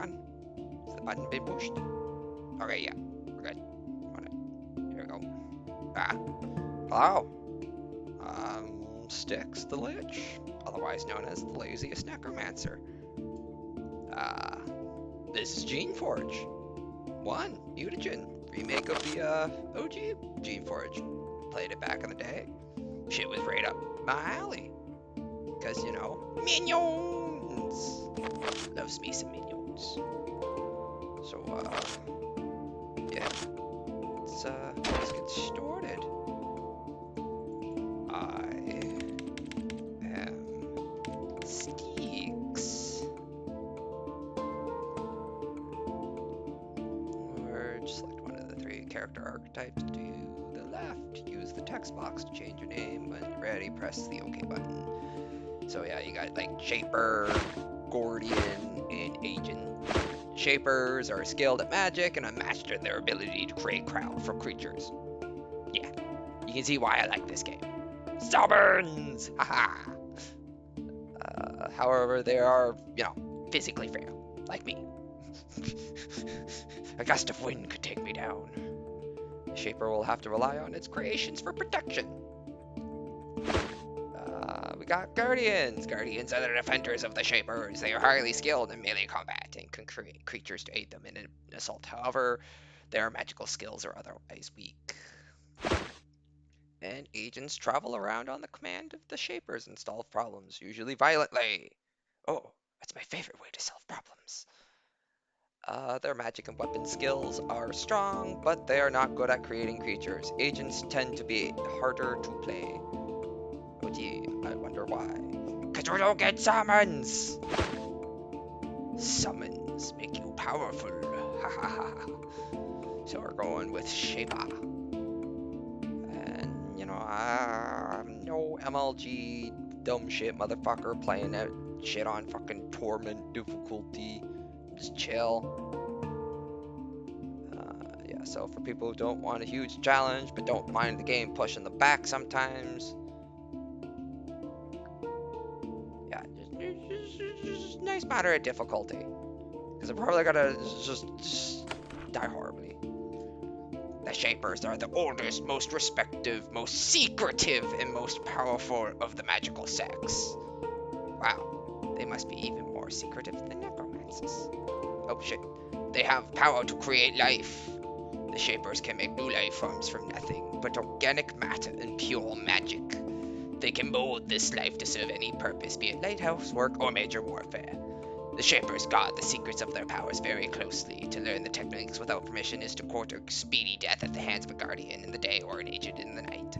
on? Has the button been pushed? Okay, yeah, we're good. Alright, here we go. Ah, hello. Styx the Lich, otherwise known as the laziest necromancer. Uh, this is GeneForge 1 mutagen remake of the OG GeneForge. Played it back in the day. Shit was right up my alley. Cause you know, minions. Loves me some minions. So yeah, let's get started. I am Styx. Or just select one of the 3 character archetypes to the left. Use the text box to change your name. When you're ready, press the OK button. So yeah, you got like Shaper, Gordian, and Agent. Shapers are skilled at magic and unmatched in their ability to create crowd for creatures. Yeah, you can see why I like this game. Summons! Haha! However, they are, you know, physically frail, like me. A gust of wind could take me down. The Shaper will have to rely on its creations for protection. We got Guardians. Guardians are the defenders of the Shapers. They are highly skilled in melee combat and can create creatures to aid them in an assault. However, their magical skills are otherwise weak. And agents travel around on the command of the Shapers and solve problems, usually violently. Oh, that's my favorite way to solve problems. Their magic and weapon skills are strong, but they are not good at creating creatures. Agents tend to be harder to play. Oh gee, I wonder why. Cause we don't get summons! Summons make you powerful. Ha ha ha. So we're going with Shaper. And, you know, I'm no MLG dumb shit motherfucker playing that shit on fucking torment difficulty. Just chill. Yeah, so for people who don't want a huge challenge but don't mind the game pushing them back sometimes, yeah, just nice moderate difficulty. Because I'm probably gonna just die horribly. The Shapers are the oldest, most respective, most secretive, and most powerful of the magical sex. Wow, they must be even more secretive than necromancers. Oh shit. They have power to create life. The Shapers can make new life forms from nothing but organic matter and pure magic. They can mold this life to serve any purpose, be it lighthouse work or major warfare. The Shapers guard the secrets of their powers very closely. To learn the techniques without permission is to court a speedy death at the hands of a guardian in the day or an agent in the night.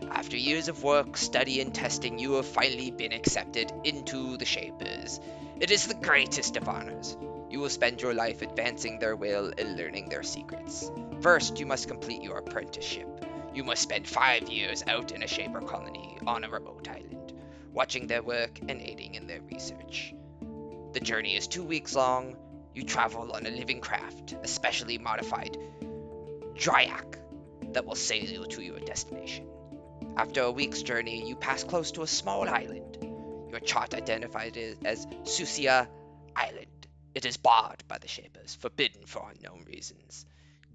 After years of work, study, and testing, you have finally been accepted into the Shapers. It is the greatest of honors. You will spend your life advancing their will and learning their secrets. First, you must complete your apprenticeship. You must spend 5 years out in a Shaper colony on a remote island, watching their work and aiding in their research. The journey is 2 weeks long. You travel on a living craft, a specially modified Dryak that will sail you to your destination. After a week's journey, you pass close to a small island. Your chart identified it as Sucia Island. It is barred by the Shapers, forbidden for unknown reasons.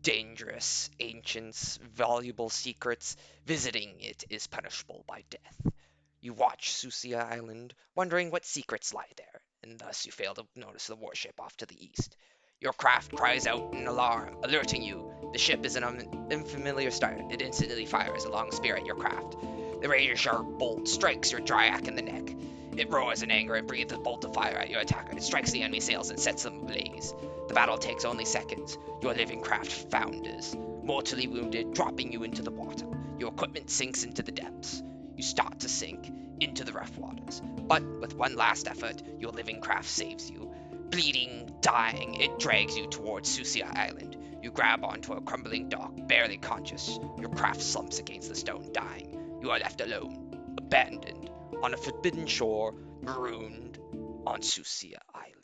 Dangerous, ancients, valuable secrets. Visiting it is punishable by death. You watch Sucia Island, wondering what secrets lie there, and thus you fail to notice the warship off to the east. Your craft cries out in alarm, alerting you. The ship is an unfamiliar star. It instantly fires a long spear at your craft. The razor-sharp bolt strikes your Dryak in the neck. It roars in anger and breathes a bolt of fire at your attacker. It strikes the enemy sails and sets them ablaze. The battle takes only seconds. Your living craft founders, mortally wounded, dropping you into the water. Your equipment sinks into the depths. You start to sink into the rough waters. But with one last effort, your living craft saves you. Bleeding, dying, it drags you towards Sucia Island. You grab onto a crumbling dock, barely conscious. Your craft slumps against the stone, dying. You are left alone, abandoned, on a forbidden shore, marooned on Sucia Island.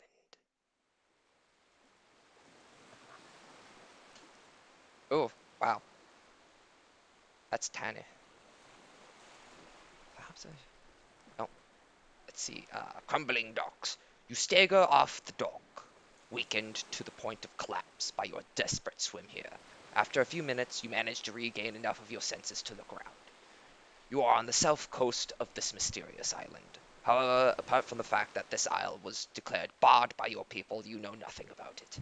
Oh, wow. That's tiny. Oh, let's see. Crumbling docks. You stagger off the dock. weakened to the point of collapse by your desperate swim here. After a few minutes, you manage to regain enough of your senses to look around. You are on the south coast of this mysterious island. However, apart from the fact that this isle was declared barred by your people, you know nothing about it.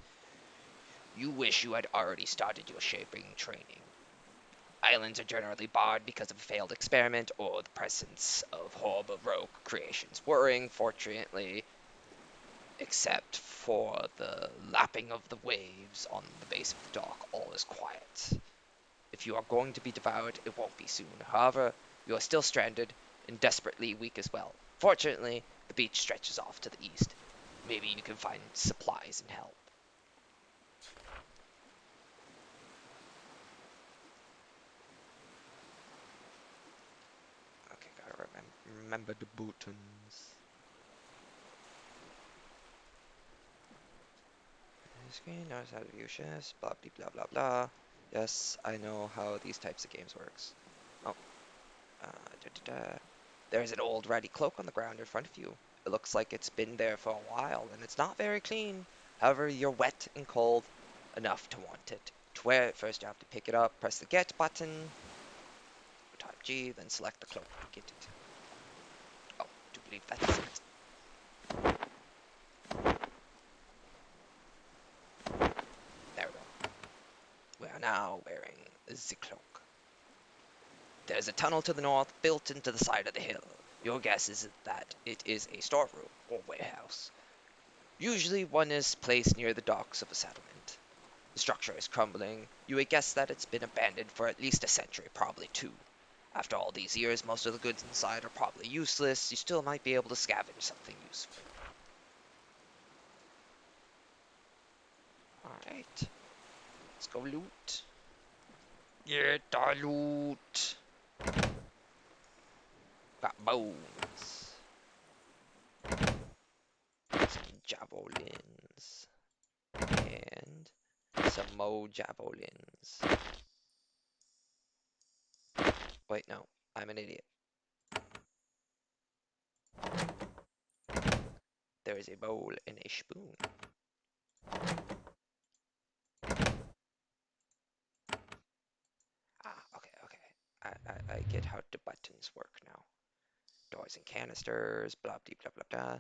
You wish you had already started your shaping training. Islands are generally barred because of a failed experiment or the presence of horrible rogue creations. Worrying, fortunately, except for the lapping of the waves on the base of the dock, all is quiet. If you are going to be devoured, it won't be soon. However, you are still stranded and desperately weak as well. Fortunately, the beach stretches off to the east. Maybe you can find supplies and help. Okay, gotta remember the buttons. Screen knows how to view shifts, blah blah blah blah. Yes, I know how these types of games works. Oh, uh, da, da, da. There's an old ratty cloak on the ground in front of you. It looks like it's been there for a while, and it's not very clean. However, you're wet and cold enough to want it. To wear it, first you have to pick it up, press the get button, type G, then select the cloak to get it. Oh, do believe that's it. There we go. We are now wearing the cloak. There's a tunnel to the north built into the side of the hill. Your guess is that it is a storeroom or warehouse. Usually one is placed near the docks of a settlement. The structure is crumbling. You would guess that it's been abandoned for at least a century, probably two. After all these years, most of the goods inside are probably useless. You still might be able to scavenge something useful. Alright, let's go loot. Get the loot. Got bones. Some javelins. And some more javelins. Wait, no, I'm an idiot. There is a bowl and a spoon. Ah, okay, okay. I get how the buttons work now. Doors and canisters, blah blah blah blah blah.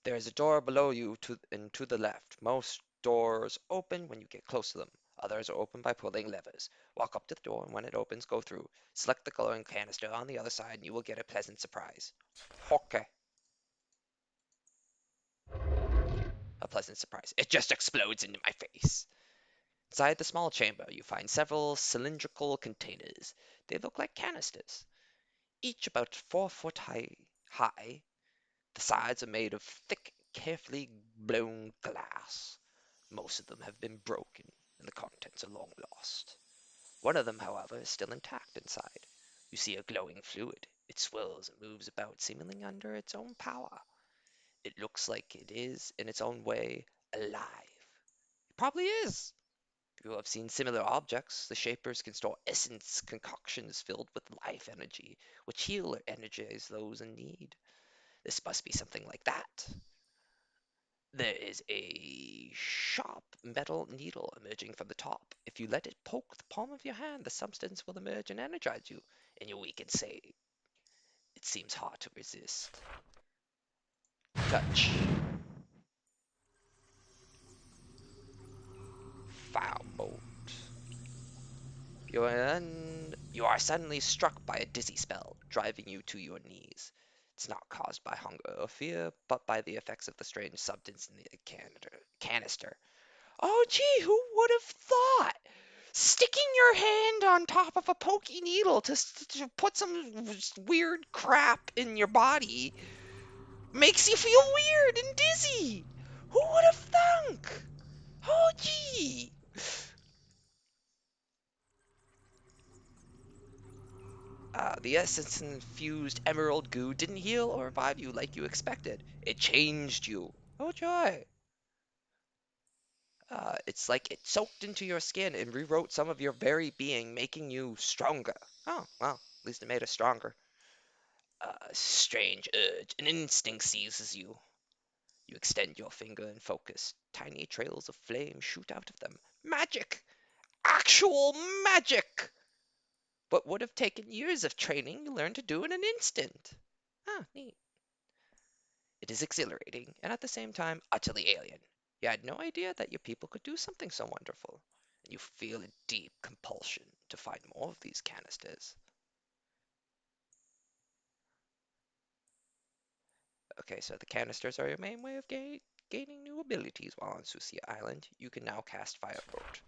There is a door below you and to the left. Most doors open when you get close to them. Others are opened by pulling levers. Walk up to the door and when it opens, go through. Select the glowing canister on the other side and you will get a pleasant surprise. Okay. A pleasant surprise. It just explodes into my face. Inside the small chamber, you find several cylindrical containers. They look like canisters, each about 4 foot high. The sides are made of thick, carefully blown glass. Most of them have been broken, and the contents are long lost. One of them, however, is still intact inside. You see a glowing fluid. It swirls and moves about, seemingly under its own power. It looks like it is, in its own way, alive. It probably is. You have seen similar objects. The Shapers can store essence concoctions filled with life energy, which heal or energize those in need. This must be something like that. There is a sharp metal needle emerging from the top. If you let it poke the palm of your hand, the substance will emerge and energize you, and your weak and say it seems hard to resist. Touch. Firebolt. You are suddenly struck by a dizzy spell, driving you to your knees. It's not caused by hunger or fear, but by the effects of the strange substance in the canister. Oh, gee, who would have thought? Sticking your hand on top of a pokey needle to put some weird crap in your body makes you feel weird and dizzy. Who would have thunk? Oh, gee. The essence-infused emerald goo didn't heal or revive you like you expected. It changed you. Oh, joy. It's like it soaked into your skin and rewrote some of your very being, making you stronger. Oh, well, at least it made us stronger. Strange urge. An instinct seizes you. You extend your finger and focus. Tiny trails of flame shoot out of them. Magic! Actual magic! What would have taken years of training, you learn to do in an instant. Ah, neat. It is exhilarating and at the same time utterly alien. You had no idea that your people could do something so wonderful, and you feel a deep compulsion to find more of these canisters. Okay, so the canisters are your main way of gaining new abilities while on Sucia Island. You can now cast Firebolt.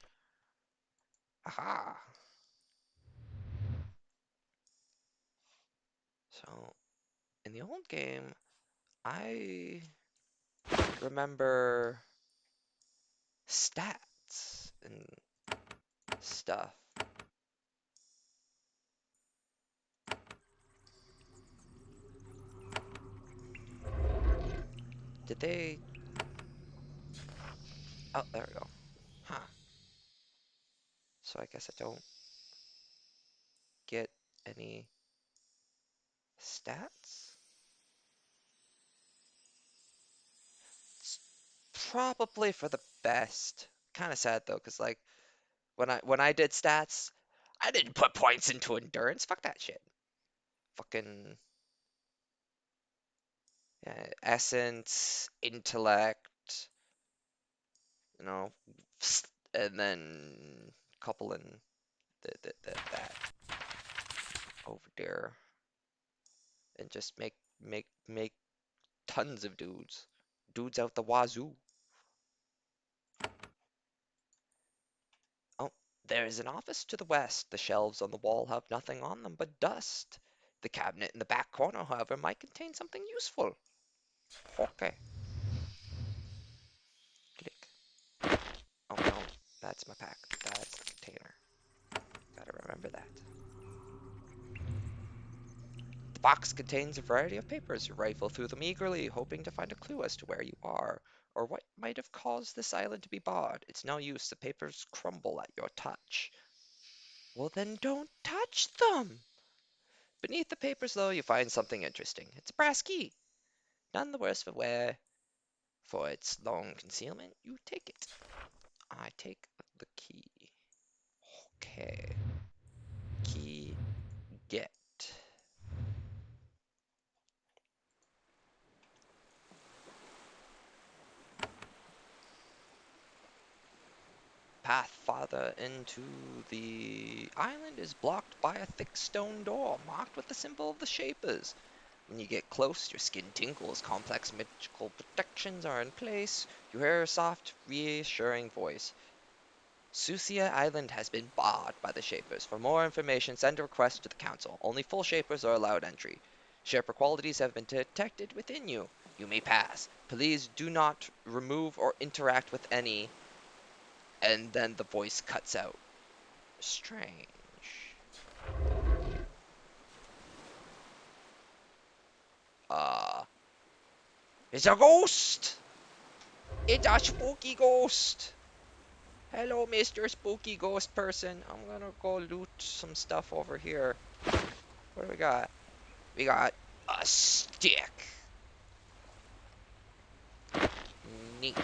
Aha! So, in the old game, I remember stats and stuff. Did they? Oh, there we go. Huh. So I guess I don't get any stats? It's probably for the best. Kind of sad though, because like when I did stats, I didn't put points into endurance. Fuck that shit. Fucking yeah, essence, intellect, you know, and then couple in that over there, and just make tons of dudes out the wazoo. Oh, there is an office to the west. The shelves on the wall have nothing on them but dust. The cabinet in the back corner, however, might contain something useful. Okay. Click. Oh no, that's my pack. That's the container. Gotta remember that. The box contains a variety of papers. You rifle through them eagerly, hoping to find a clue as to where you are, or what might have caused this island to be barred. It's no use, the papers crumble at your touch. Well then don't touch them! Beneath the papers, though, you find something interesting. It's a brass key. None the worse for wear. For its long concealment, you take it. I take the key. Okay. Key get. Path farther into the island is blocked by a thick stone door marked with the symbol of the Shapers. When you get close, your skin tingles, complex magical protections are in place. You hear a soft, reassuring voice. Sucia Island has been barred by the Shapers. For more information, send a request to the Council. Only full Shapers are allowed entry. Shaper qualities have been detected within you. You may pass. Please do not remove or interact with any. And then the voice cuts out. Strange. Uh, it's a ghost! It's a spooky ghost! Hello, Mr. Spooky Ghost Person. I'm gonna go loot some stuff over here. What do we got? We got a stick. Neat.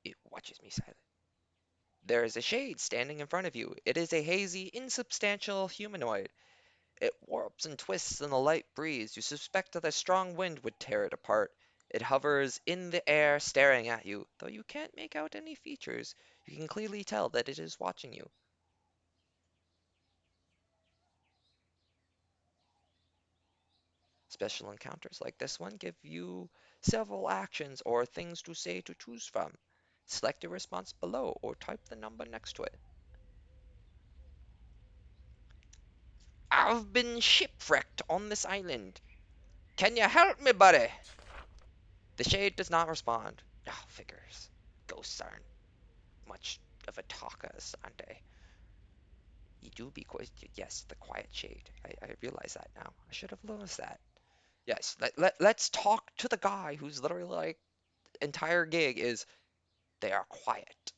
It watches me silent. There is a shade standing in front of you. It is a hazy, insubstantial humanoid. It warps and twists in the light breeze. You suspect that a strong wind would tear it apart. It hovers in the air, staring at you. Though you can't make out any features, you can clearly tell that it is watching you. Special encounters like this one give you several actions or things to say to choose from. Select a response below or type the number next to it. I've been shipwrecked on this island. Can you help me, buddy? The shade does not respond. Ah, figures. Ghosts aren't much of a talkers, aren't they? You do be quiet. Yes, the quiet shade. I realize that now. I should have noticed that. Yes, let's talk to the guy who's literally like entire gig is they are quiet.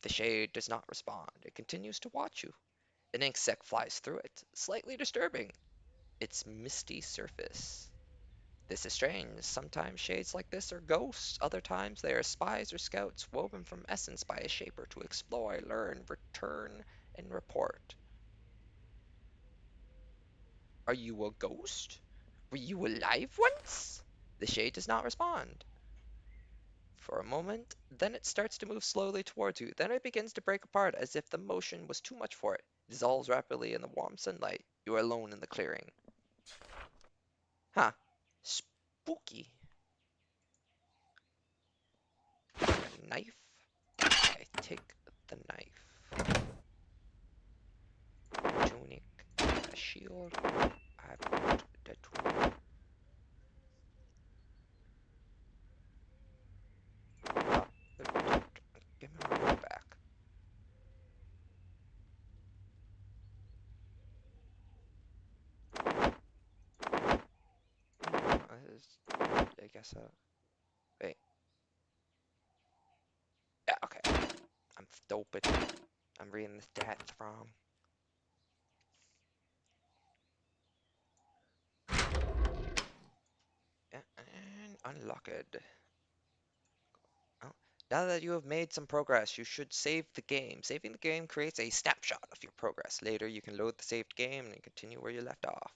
The shade does not respond. It continues to watch you. An insect flies through it, slightly disturbing its misty surface. This is strange. Sometimes shades like this are ghosts, other times they are spies or scouts woven from essence by a shaper to explore, learn, return, and report. Are you a ghost? Were you alive once? The shade does not respond. For a moment, then it starts to move slowly towards you. Then it begins to break apart as if the motion was too much for it. It dissolves rapidly in the warm sunlight. You are alone in the clearing. Huh. Spooky. A knife. I take the knife. Tunic. A shield. I put the tunic. Ah, give me my robe back. I guess, wait. Yeah, okay. I'm stupid. I'm reading the stats wrong. Yeah, and unlock it. Oh, now that you have made some progress, you should save the game. Saving the game creates a snapshot of your progress. Later, you can load the saved game and continue where you left off.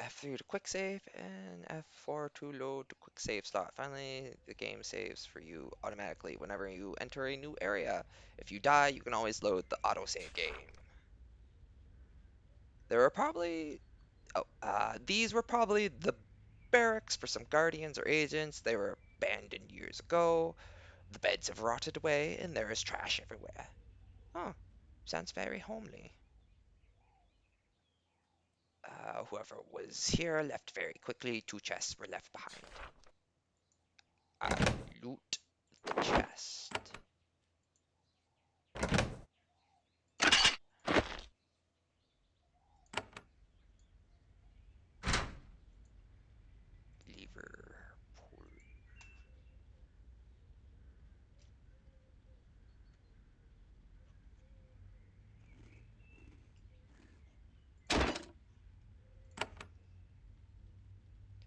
F3 to quick save and F4 to load the quick save slot. Finally, the game saves for you automatically whenever you enter a new area. If you die, you can always load the autosave game. There are probably these were probably the barracks for some guardians or agents. They were abandoned years ago. The beds have rotted away, and there is trash everywhere. Oh, sounds very homely. Whoever was here left very quickly. 2 chests were left behind. I loot the chest. Lever pull.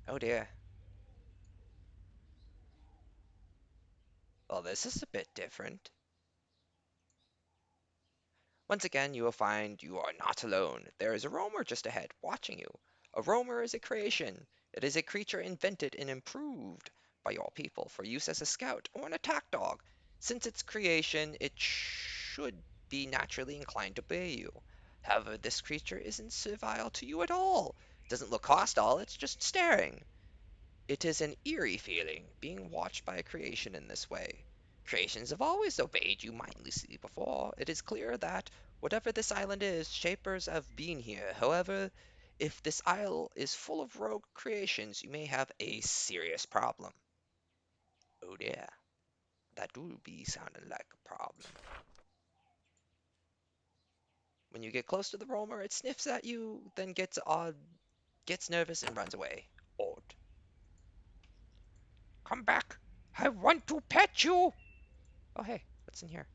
Oh dear. Well, this is a bit different. Once again, you will find you are not alone. There is a roamer just ahead, watching you. A roamer is a creation. It is a creature invented and improved by your people for use as a scout or an attack dog. Since its creation, it should be naturally inclined to obey you. However, this creature isn't servile to you at all. It doesn't look hostile, it's just staring. It is an eerie feeling, being watched by a creation in this way. Creations have always obeyed you mindlessly before. It is clear that, whatever this island is, shapers have been here. However, if this isle is full of rogue creations, you may have a serious problem. Oh dear, that do be sounding like a problem. When you get close to the roamer, it sniffs at you, then gets odd, gets nervous and runs away. Odd. Come back! I want to pet you! Oh hey, what's in here?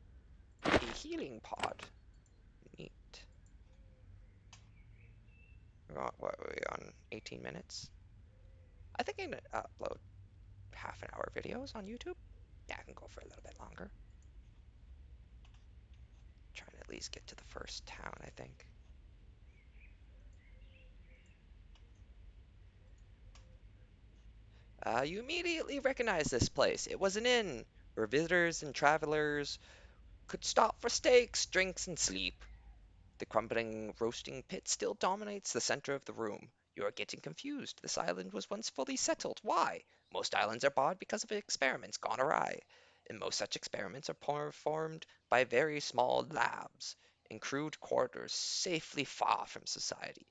A healing pod. Neat. What are we on? 18 minutes? I think I can upload half an hour videos on YouTube. Yeah, I can go for a little bit longer. Trying to at least get to the first town, I think. You immediately recognize this place. It was an inn where visitors and travelers could stop for steaks, drinks, and sleep. The crumbling, roasting pit still dominates the center of the room. You are getting confused. This island was once fully settled. Why? Most islands are barred because of experiments gone awry, and most such experiments are performed by very small labs in crude quarters safely far from society.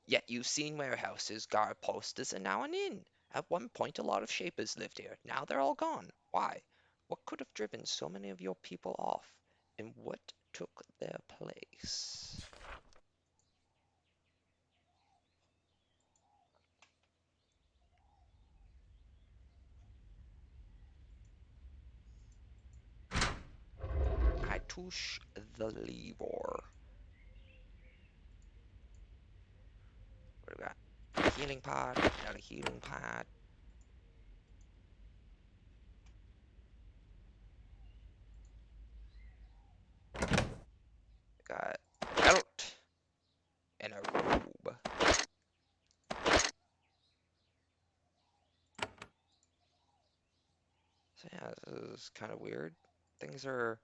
Yet you've seen warehouses, guard posters, and now an inn. At one point, a lot of shapers lived here. Now they're all gone. Why? What could have driven so many of your people off? And what took their place? touche the lever. What do we got? Healing pod, another healing pod. We got a belt and a robe. So yeah, this is kind of weird. Things are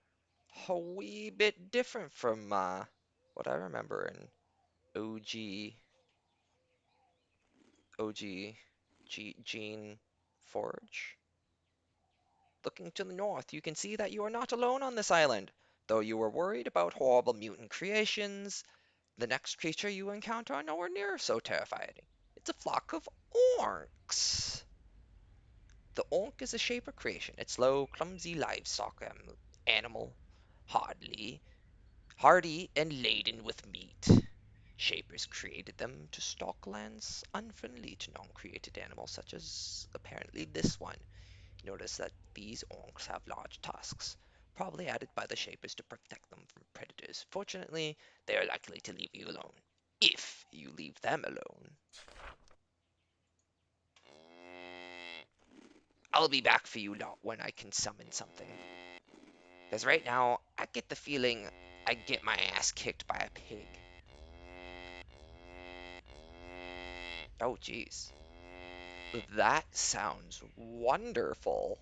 a wee bit different from what I remember in OG OG Gene Forge. Looking to the north, you can see that you are not alone on this island. Though you were worried about horrible mutant creations, the next creature you encounter are nowhere near so terrifying. It's a flock of orcs. The orc is a shaper creation. It's slow, clumsy livestock animal, hardy, and laden with meat. Shapers created them to stalk lands unfriendly to non-created animals, such as apparently this one. Notice that these orcs have large tusks, probably added by the Shapers to protect them from predators. Fortunately, they are likely to leave you alone, if you leave them alone. I'll be back for you lot when I can summon something. Because right now, I get the feeling I get my ass kicked by a pig. Oh, jeez. That sounds wonderful.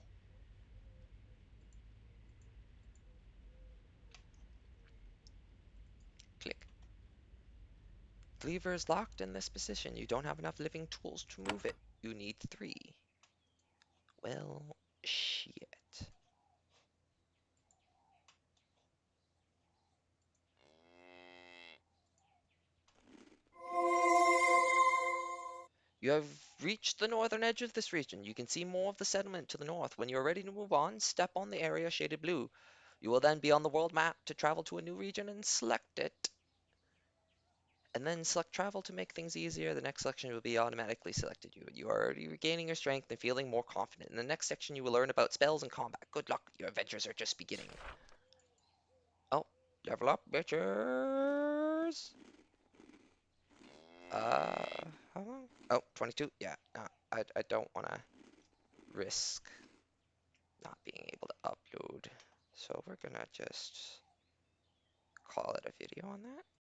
Click. The lever is locked in this position. You don't have enough living tools to move it. You need 3. Well, shit. You have reached the northern edge of this region. You can see more of the settlement to the north. When you're ready to move on, step on the area shaded blue. You will then be on the world map to travel to a new region and select it. And then select travel to make things easier. The next selection will be automatically selected. You are already regaining your strength and feeling more confident. In the next section, you will learn about spells and combat. Good luck. Your adventures are just beginning. Oh, level up, bitches. How long? Oh, 22. Yeah, no, I don't want to risk not being able to upload. So we're gonna just call it a video on that.